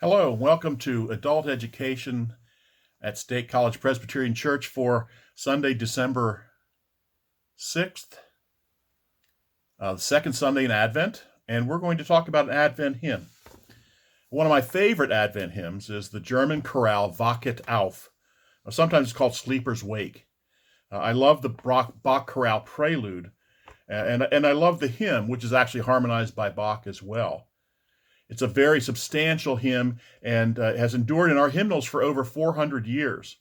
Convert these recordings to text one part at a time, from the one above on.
Hello, welcome to Adult Education at State College Presbyterian Church for Sunday, December 6th, the second Sunday in Advent, and we're going to talk about an Advent hymn. One of my favorite Advent hymns is the German chorale Wachet Auf, sometimes it's called Sleeper's Wake. I love the Bach chorale prelude, and I love the hymn, which is actually harmonized by Bach as well. It's a very substantial hymn and has endured in our hymnals for over 400 years.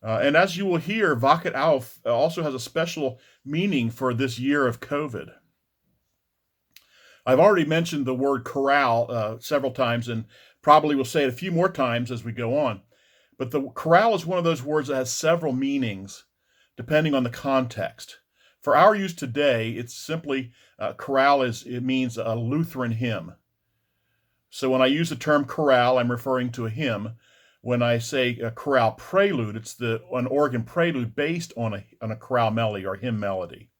And as you will hear, Wachet Auf also has a special meaning for this year of COVID. I've already mentioned the word chorale several times and probably will say it a few more times as we go on. But the chorale is one of those words that has several meanings depending on the context. For our use today, it's simply chorale it means a Lutheran hymn. So when I use the term chorale, I'm referring to a hymn. When I say a chorale prelude, it's an organ prelude based on a chorale melody or hymn melody.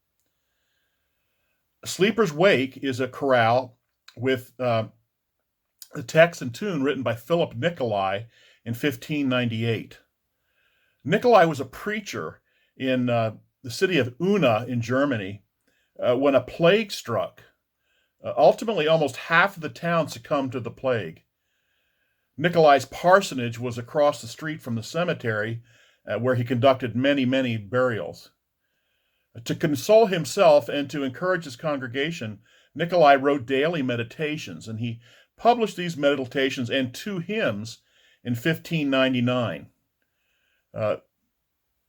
Sleeper's Wake is a chorale with the text and tune written by Philip Nicolai in 1598. Nicolai was a preacher in the city of Unna in Germany when a plague struck. Ultimately, almost half of the town succumbed to the plague. Nicolai's parsonage was across the street from the cemetery where he conducted many, many burials. To console himself and to encourage his congregation, Nicolai wrote daily meditations, and he published these meditations and two hymns in 1599.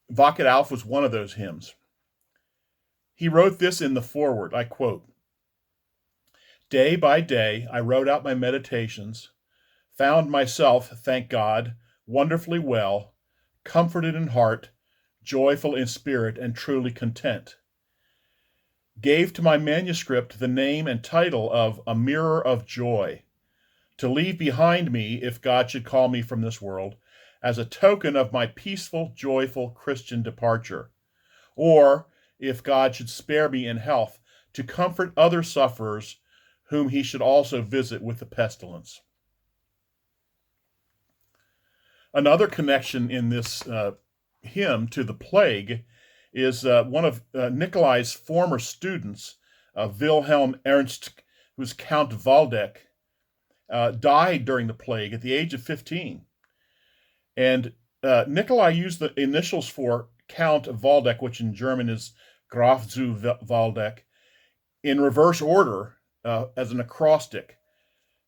Wachet Auf was one of those hymns. He wrote this in the foreword, I quote, "Day by day, I wrote out my meditations, found myself, thank God, wonderfully well, comforted in heart, joyful in spirit, and truly content. Gave to my manuscript the name and title of A Mirror of Joy, to leave behind me, if God should call me from this world, as a token of my peaceful, joyful Christian departure, or, if God should spare me in health, to comfort other sufferers whom he should also visit with the pestilence." Another connection in this hymn to the plague is one of Nicolai's former students, Wilhelm Ernst, who's Count Waldeck, died during the plague at the age of 15. And Nicolai used the initials for Count Waldeck, which in German is Graf zu Waldeck, in reverse order as an acrostic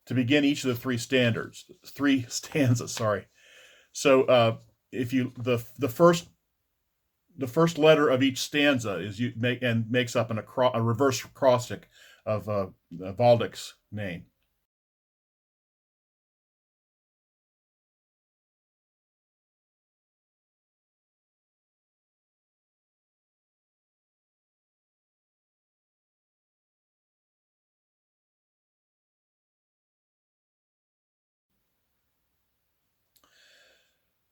to begin each of the three stanzas. So if you the first letter of each stanza makes up a reverse acrostic of Waldeck's name.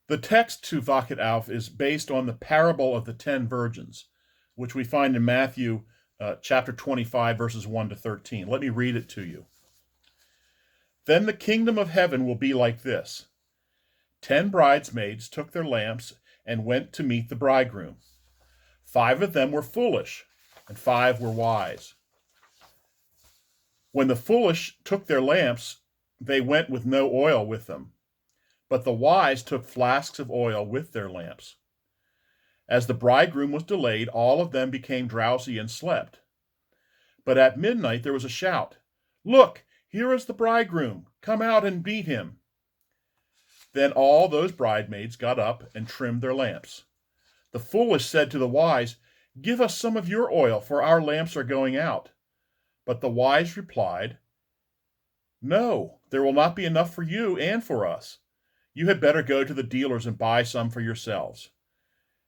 The text to Wachet Auf is based on the parable of the 10 virgins, which we find in Matthew chapter 25, verses 1 to 13. Let me read it to you. "Then the kingdom of heaven will be like this. 10 bridesmaids took their lamps and went to meet the bridegroom. 5 of them were foolish, and 5 were wise. When the foolish took their lamps, they went with no oil with them. But the wise took flasks of oil with their lamps. As the bridegroom was delayed, all of them became drowsy and slept. But at midnight there was a shout, 'Look, here is the bridegroom. Come out and meet him.' Then all those bridesmaids got up and trimmed their lamps. The foolish said to the wise, 'Give us some of your oil, for our lamps are going out.' But the wise replied, 'No, there will not be enough for you and for us. You had better go to the dealers and buy some for yourselves.'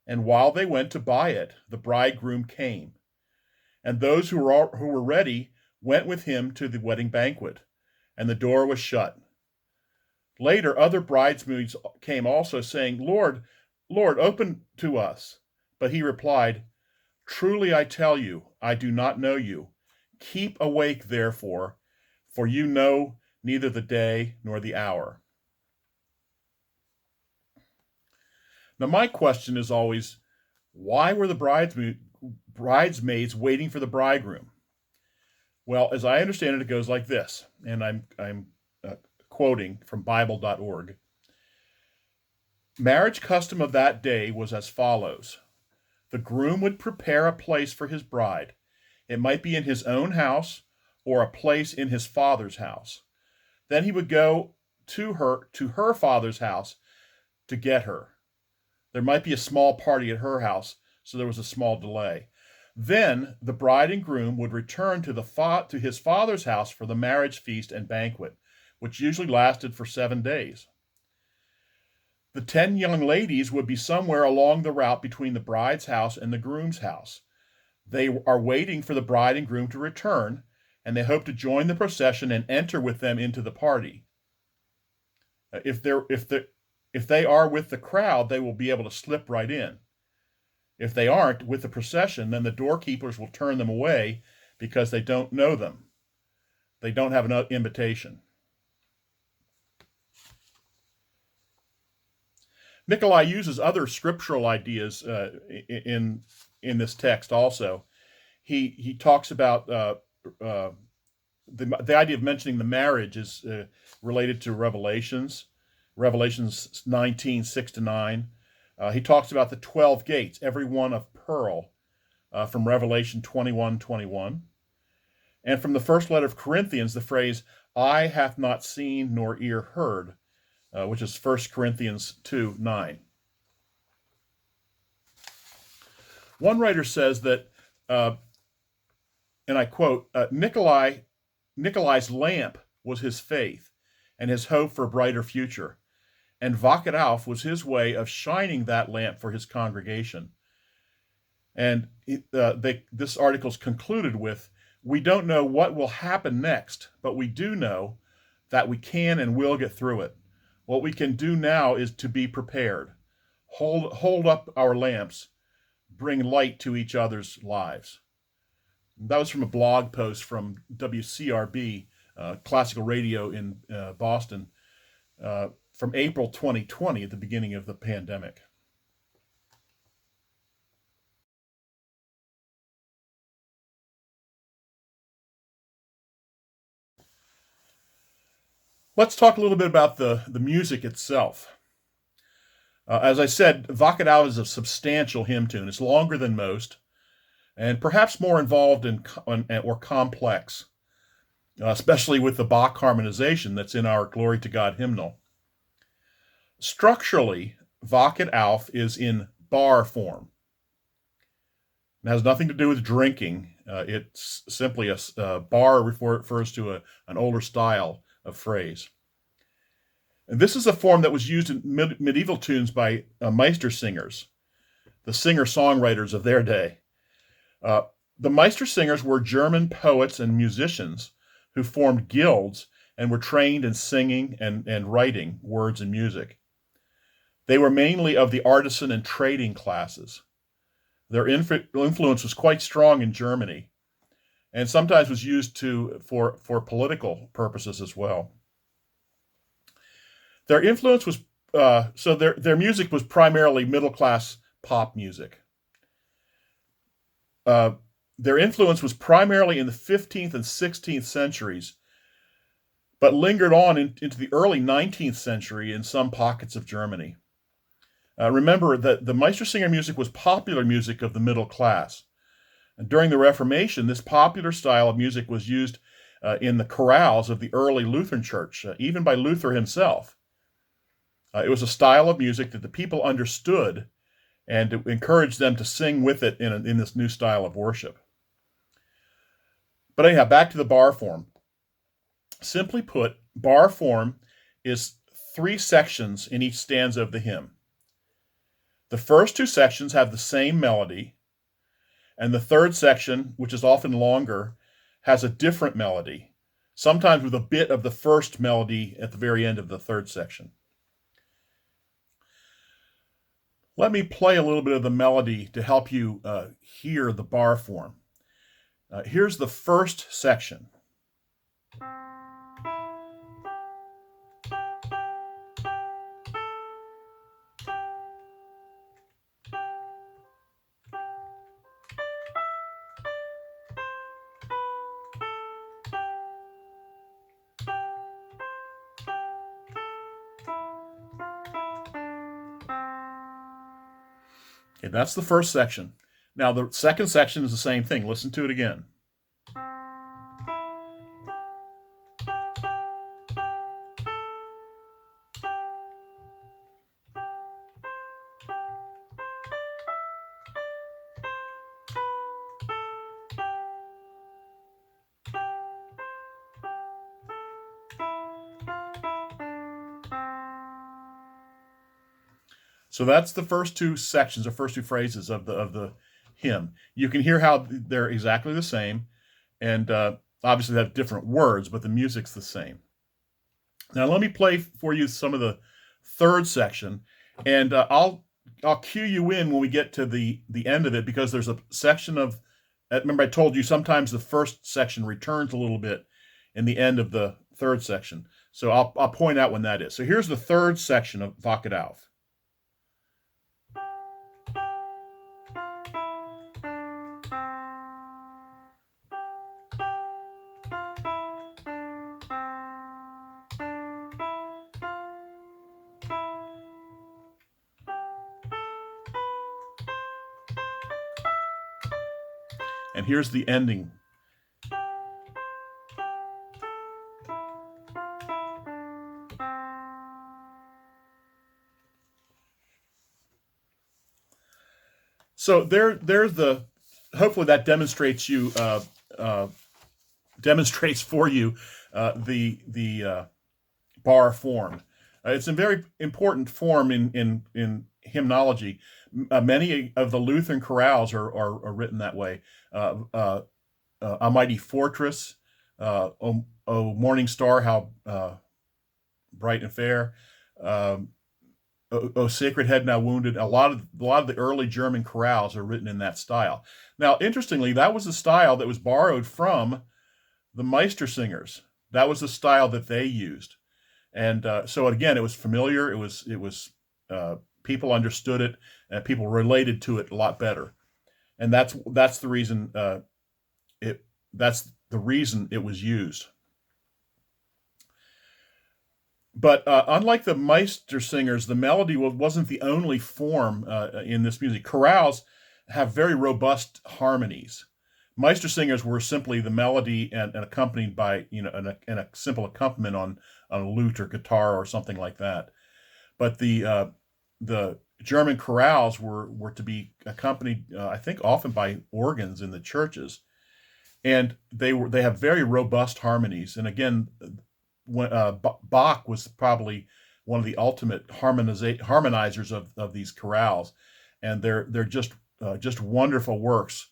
And while they went to buy it, the bridegroom came. And those who were ready went with him to the wedding banquet, and the door was shut. Later, other bridesmaids came also, saying, 'Lord, Lord, open to us.' But he replied, 'Truly I tell you, I do not know you. Keep awake, therefore, for you know neither the day nor the hour. Now, my question is always, why were the bridesmaids waiting for the bridegroom? Well, as I understand it, it goes like this, and I'm quoting from Bible.org. Marriage custom of that day was as follows. The groom would prepare a place for his bride. It might be in his own house or a place in his father's house. Then he would go to her father's house to get her. There might be a small party at her house, so there was a small delay. Then the bride and groom would return to his father's house for the marriage feast and banquet, which usually lasted for 7 days. The 10 young ladies would be somewhere along the route between the bride's house and the groom's house. They are waiting for the bride and groom to return, and they hope to join the procession and enter with them into the party. If they are with the crowd, they will be able to slip right in. If they aren't with the procession, then the doorkeepers will turn them away because they don't know them. They don't have an invitation. Nikolai uses other scriptural ideas in this text also. He talks about the idea of mentioning the marriage is related to Revelations 19, 6-9. He talks about the 12 gates, every one of pearl, from Revelation 21:21. And from the first letter of Corinthians, the phrase, eye hath not seen nor ear heard, which is 1 Corinthians 2:9. One writer says that, and I quote, Nikolai's lamp was his faith and his hope for a brighter future. And Wachet Auf was his way of shining that lamp for his congregation. And this article is concluded with, we don't know what will happen next, but we do know that we can and will get through it. What we can do now is to be prepared. Hold up our lamps, bring light to each other's lives. That was from a blog post from WCRB, classical radio in Boston, from April 2020, at the beginning of the pandemic. Let's talk a little bit about the music itself. As I said, Wachet Auf is a substantial hymn tune. It's longer than most, and perhaps more involved or complex, especially with the Bach harmonization that's in our Glory to God hymnal. Structurally, Wachet Auf is in bar form. It has nothing to do with drinking. It's simply a bar refers to an older style of phrase. And this is a form that was used in medieval tunes by Meister singers, the singer-songwriters of their day. The Meister singers were German poets and musicians who formed guilds and were trained in singing and writing words and music. They were mainly of the artisan and trading classes. Their influence was quite strong in Germany, and sometimes was used for political purposes as well. Their influence was their music was primarily middle-class pop music. Their influence was primarily in the 15th and 16th centuries, but lingered on into the early 19th century in some pockets of Germany. Remember that the Meistersinger music was popular music of the middle class. And during the Reformation, this popular style of music was used in the chorales of the early Lutheran Church, even by Luther himself. It was a style of music that the people understood, and it encouraged them to sing with it in this new style of worship. But anyhow, back to the bar form. Simply put, bar form is 3 sections in each stanza of the hymn. The first 2 sections have the same melody, and the third section, which is often longer, has a different melody, sometimes with a bit of the first melody at the very end of the third section. Let me play a little bit of the melody to help you hear the bar form. Here's the first section. Okay, that's the first section. Now the second section is the same thing. Listen to it again. So that's the first two sections, or first two phrases of the hymn. You can hear how they're exactly the same, and obviously they have different words, but the music's the same. Now let me play for you some of the third section, and I'll cue you in when we get to the end of it, because there's a section of, remember I told you sometimes the first section returns a little bit in the end of the third section. So I'll point out when that is. So here's the third section of Wachet Auf. And here's the ending. So there's the. Hopefully that demonstrates for you the bar form. It's a very important form in hymnology. Many of the Lutheran chorales are written that way. A Mighty Fortress, O Morning Star, how bright and fair, O Sacred Head Now Wounded. A lot of the early German chorales are written in that style. Now, interestingly, that was the style that was borrowed from the Meistersingers. That was the style that they used, and so again, it was familiar. It was people understood it, and people related to it a lot better, and that's the reason it was used. But unlike the Meistersingers, the melody wasn't the only form in this music. Chorales have very robust harmonies. Meistersingers were simply the melody and accompanied by and a simple accompaniment on a lute or guitar or something like that. But the German chorales were to be accompanied, I think, often by organs in the churches, and they have very robust harmonies. And again, Bach was probably one of the ultimate harmonizers of these chorales, and they're just wonderful works.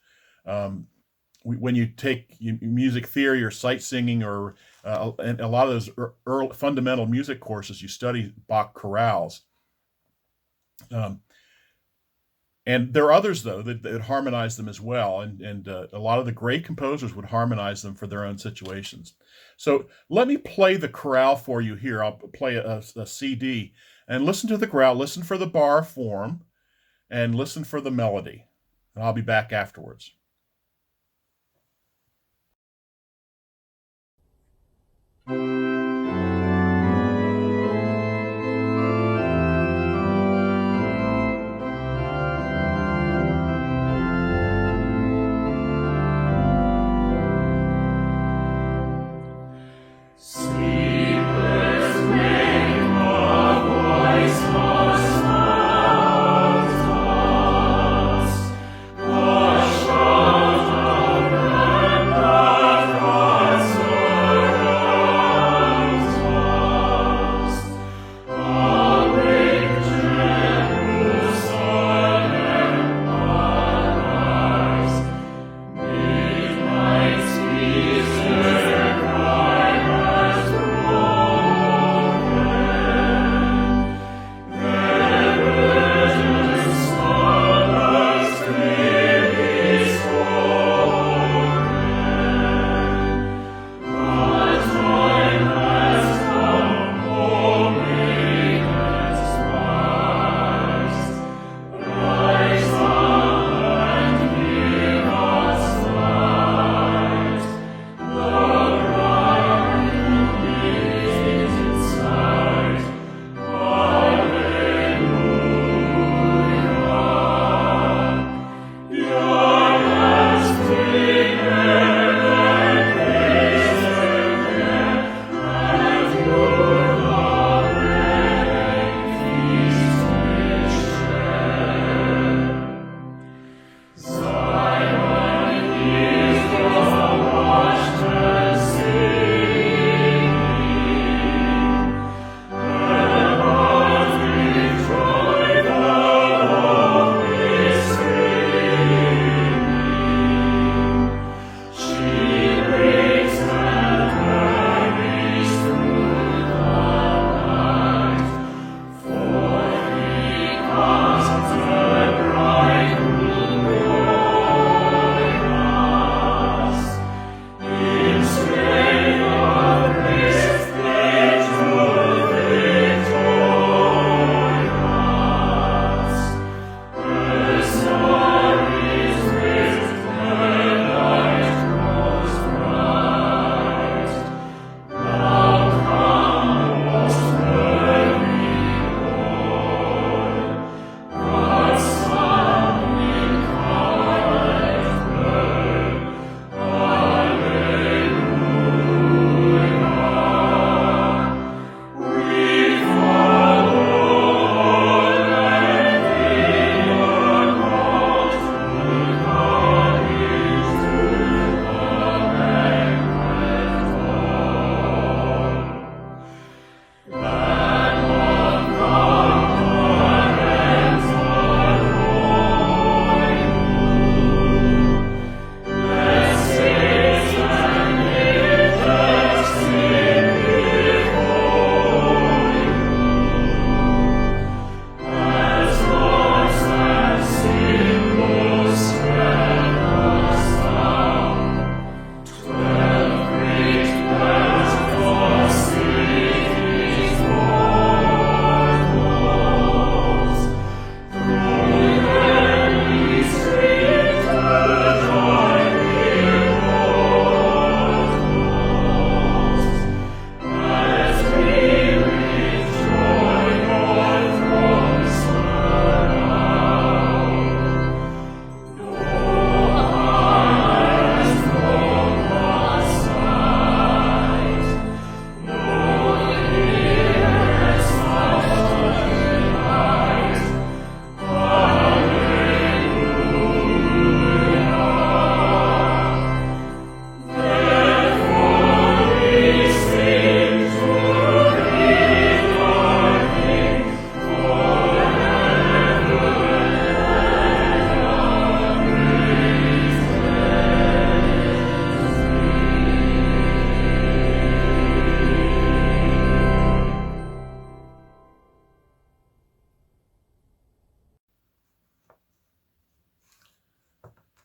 When you take music theory or sight singing or and a lot of those early fundamental music courses, you study Bach chorales. And there are others, though, that harmonize them as well, and a lot of the great composers would harmonize them for their own situations. So let me play the chorale for you here. I'll play a CD, and listen to the chorale, listen for the bar form, and listen for the melody. And I'll be back afterwards. Sleepless night,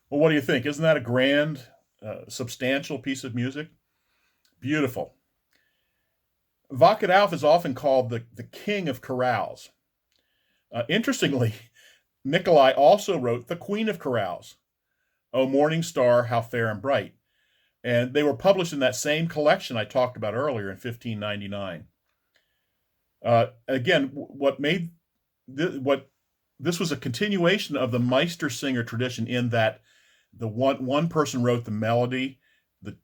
Well, what do you think? Isn't that a grand, substantial piece of music? Beautiful. Wachet Auf is often called the king of chorales. Interestingly, Nikolai also wrote the Queen of Chorales, O Morning Star, How Fair and Bright. And they were published in that same collection I talked about earlier in 1599. Again, this was a continuation of the Meistersinger tradition in that the one person wrote the melody, the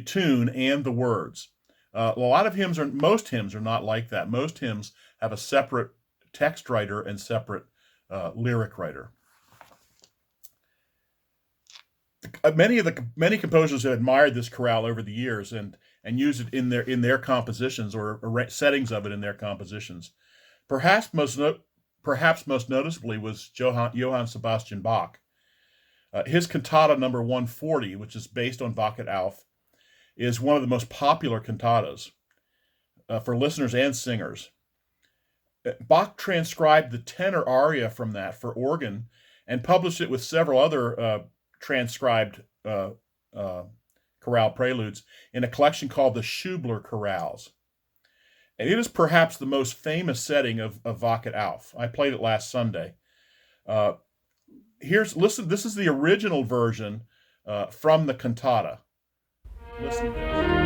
tune, and the words. A lot of most hymns are not like that. Most hymns have a separate text writer and separate lyric writer. Many composers have admired this chorale over the years and used it in their compositions or settings of it in their compositions. Perhaps most noticeably was Johann Sebastian Bach. His cantata number 140, which is based on Wachet Auf, is one of the most popular cantatas for listeners and singers. Bach transcribed the tenor aria from that for organ and published it with several other transcribed chorale preludes in a collection called the Schubler Chorales. And it is perhaps the most famous setting of Wachet Auf. I played it last Sunday. Listen, this is the original version from the cantata. Listen to this.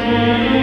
See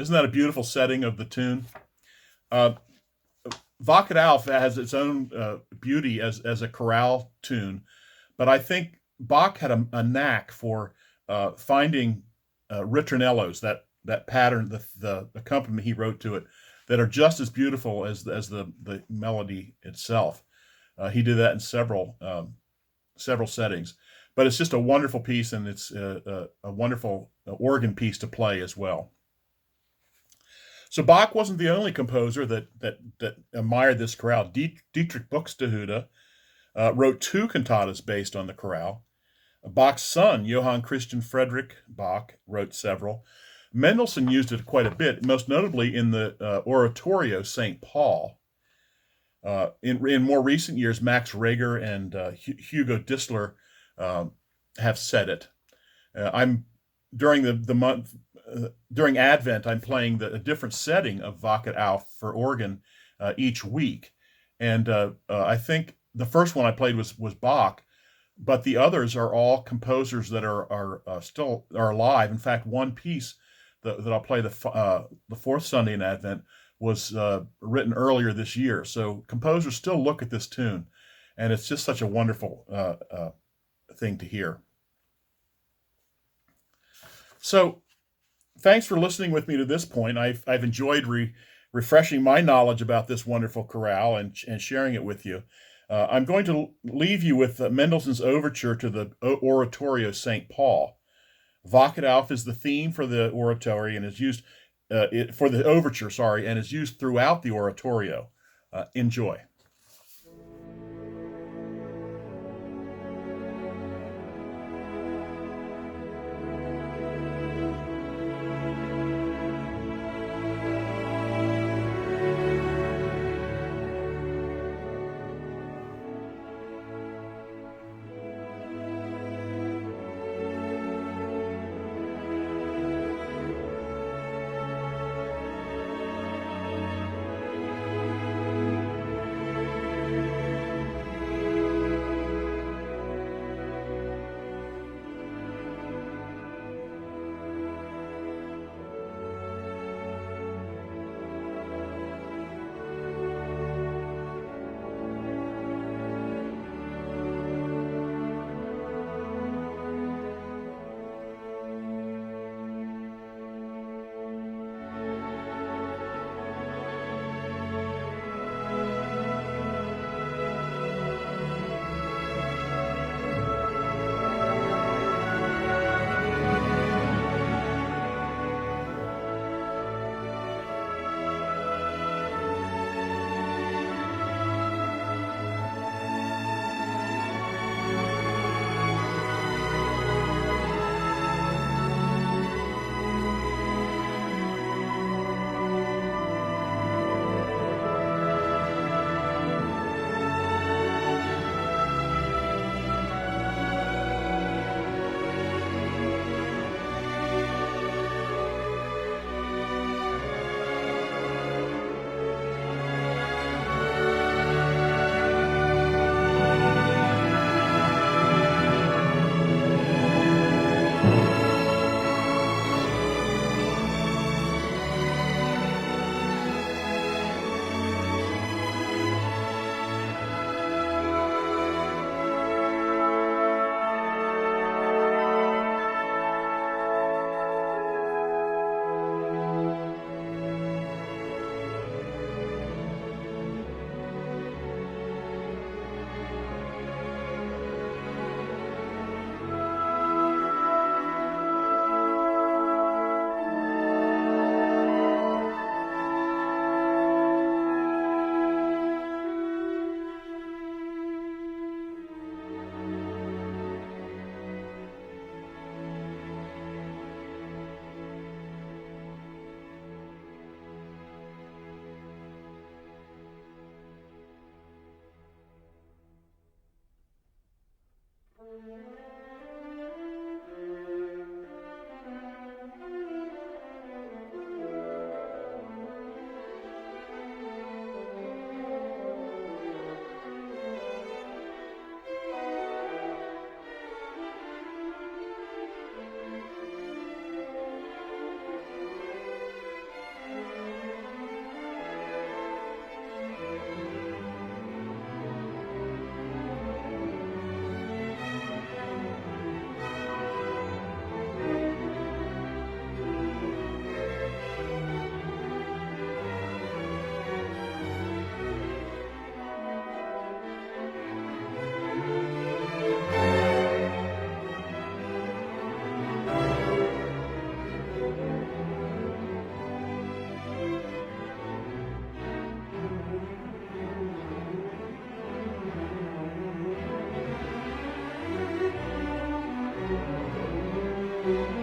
Isn't that a beautiful setting of the tune? Uh, Wachet Auf has its own beauty as a chorale tune, but I think Bach had a knack for finding ritornellos, that pattern, the accompaniment he wrote to it, that are just as beautiful as the melody itself. He did that in several settings, but it's just a wonderful piece, and it's a wonderful organ piece to play as well. So Bach wasn't the only composer that admired this chorale. Dietrich Buxtehude wrote two cantatas based on the chorale. Bach's son, Johann Christian Friedrich Bach, wrote several. Mendelssohn used it quite a bit, most notably in the oratorio St. Paul. In more recent years, Max Reger and Hugo Distler have said it. I'm during the month during Advent, I'm playing a different setting of Wachet Auf for organ each week, and I think the first one I played was Bach, but the others are all composers that are still alive. In fact, one piece that I'll play the fourth Sunday in Advent was written earlier this year. So composers still look at this tune, and it's just such a wonderful thing to hear. So thanks for listening with me to this point. I've enjoyed refreshing my knowledge about this wonderful chorale and sharing it with you. I'm going to leave you with Mendelssohn's overture to the oratorio St. Paul. Wachet Auf is the theme for the oratory and is used for the overture, and is used throughout the oratorio. Enjoy. you.